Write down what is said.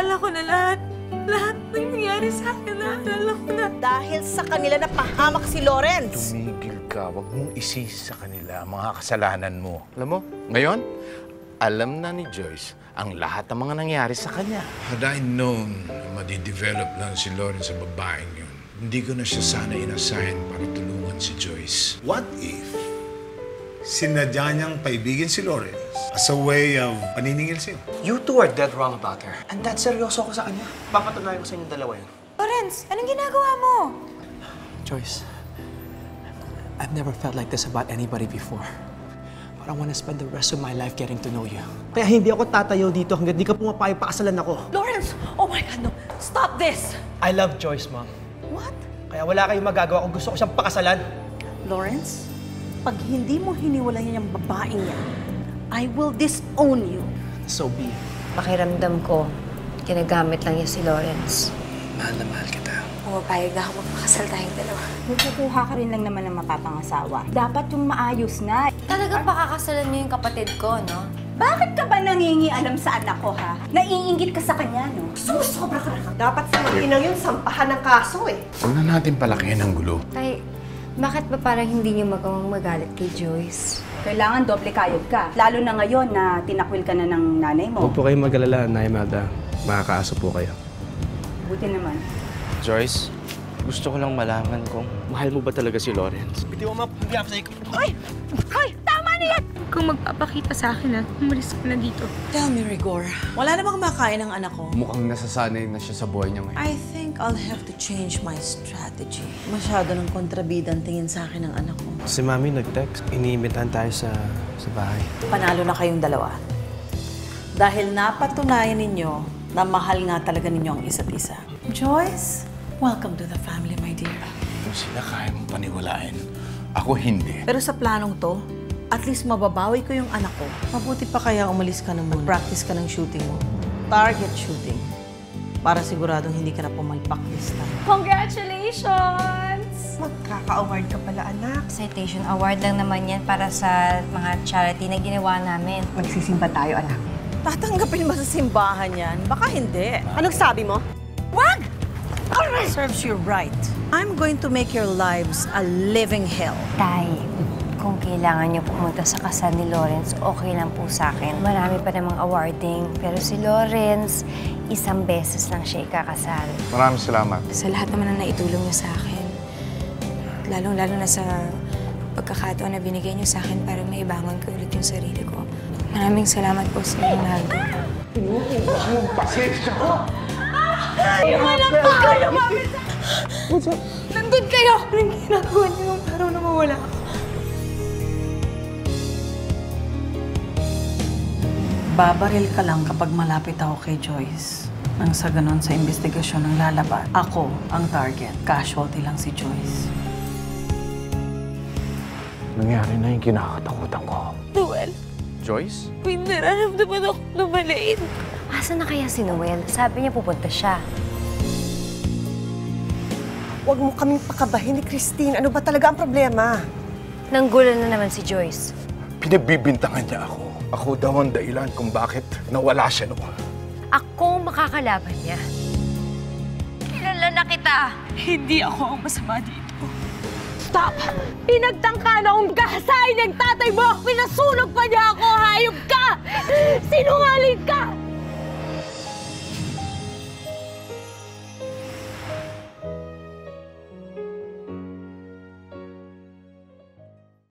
Naalala ko na lahat. Lahat ng nangyari sa akin, naalala ko na. Dahil sa kanila napahamak si Lawrence. Tumigil ka. Huwag mong isisi sa kanila ang mga kasalanan mo. Alam mo, ngayon, alam na ni Joyce ang lahat ng mga nangyari sa kanya. Had I known na madidevelop lang si Lawrence sa babaeng yun, hindi ko na siya sana inassign para tulungan si Joyce. What if sinadya niyang paibigin si Lawrence as a way of paniningil sa'yo? You two are dead wrong about her. And that seryoso ako sa kanya. Papatunayan ko sa inyong dalawa yun. Lawrence, anong ginagawa mo? Joyce, I've never felt like this about anybody before. But I want to spend the rest of my life getting to know you. Kaya hindi ako tatayo dito hanggang di ka pumapayag pakasalan ako. Lawrence! Oh my God, no! Stop this! I love Joyce, Mom. What? Kaya wala kayong magagawa kung gusto ko siyang pakasalan. Lawrence, pag hindi mo hiniwalayan yung babaeng yan, I will disown you. So be it. Pakiramdam ko, ginagamit lang niya si Lawrence. Mahal na mahal kita. Pumapayag na ako magpakasal tayong dalawa. Nagkukuha ka rin lang naman ng mapapangasawa. Dapat yung maayos na. Talagang pakakasalan niyo yung kapatid ko, no? Bakit ka ba nangingialam sa anak ko, ha? Naiinggit ka sa kanya, no? Sobra ka na. Dapat sa mag-inang yun, sampahan ng kaso eh. Huwag na natin palakihin ang gulo. Tay, bakit ba parang hindi niyo magawang magalit kay Joyce? Kailangan doble kayod ka. Lalo na ngayon na tinakwil ka na ng nanay mo. Huwag po kayong mag-alala, Nay Imelda. Makakaaso po kayo. Buti naman. Joyce, gusto ko lang malaman kung mahal mo ba talaga si Lawrence? Bitiw mo, hindi ako sa'yo. Ay! Ay! Tama na yan! Kung magpapakita sa akin, umalis ka na dito. Tell me, Rigor, wala namang makain ng anak ko. Mukhang nasasanay na siya sa buhay niya ngayon. I think I'll have to change my strategy. Masyado ng kontrabida ang tingin sa akin ng anak ko. Si Mami nag-text. Iniimbitahan tayo sa bahay. Panalo na kayong dalawa. Dahil napatunayan ninyo na mahal nga talaga ninyo ang isa't isa. Joyce, welcome to the family, my dear. Kung sila kaya mong paniwalain, ako hindi. Pero sa planong to, at least mababawi ko yung anak ko. Mabuti pa kaya umalis ka na muna. Practice ka ng shooting mo. Target shooting. Para siguradong hindi ka na pumalpak this time. Congratulations! Magkaka-award ka pala, anak. Citation award lang naman yan para sa mga charity na ginawa namin. Magsisimba tayo, anak. Tatanggapin ba sa simbahan yan? Baka hindi. Anong sabi mo? Wag! Serves you right. I'm going to make your lives a living hell. Tay, kung kailangan niyo pumunta sa kasal ni Lawrence, okay lang po sa akin. Marami pa namang awarding. Pero si Lawrence, isang beses lang siya ikakasal. Maraming salamat. Sa lahat naman na naitulong niyo sa akin. Lalong-lalo na sa pagkakataon na binigay niyo sa akin para maibangon ko ulit yung sarili ko. Maraming salamat po sa inyo, Naldo. Pasensya ko! Yung anak ko! Lumapit sa... Nandun kayo! Anong ginagawa niyo para na mawala ako? Babaril ka lang kapag malapit ako kay Joyce. Nang sa ganon sa investigasyon ng lalaban, ako ang target. Casualty lang si Joyce. Nangyari na yung kinakatakutan ko. Noel, Joyce? may nararamdaman ako na maliit. Asa na kaya si Noel? Sabi niya pupunta siya. Huwag mo kaming pakabahin ni Christine. Ano ba talaga ang problema? Nanggulan na naman si Joyce. Pinagbibintangan niya ako. Ako daw ang dahilan kung bakit nawala siya noon. Ako makakalaban niya. Kilala na kita. Hindi ako ang masama dito. Stop! Pinagtangka na akong gahasain ng tatay mo! Pinasunog pa niya ako, ha?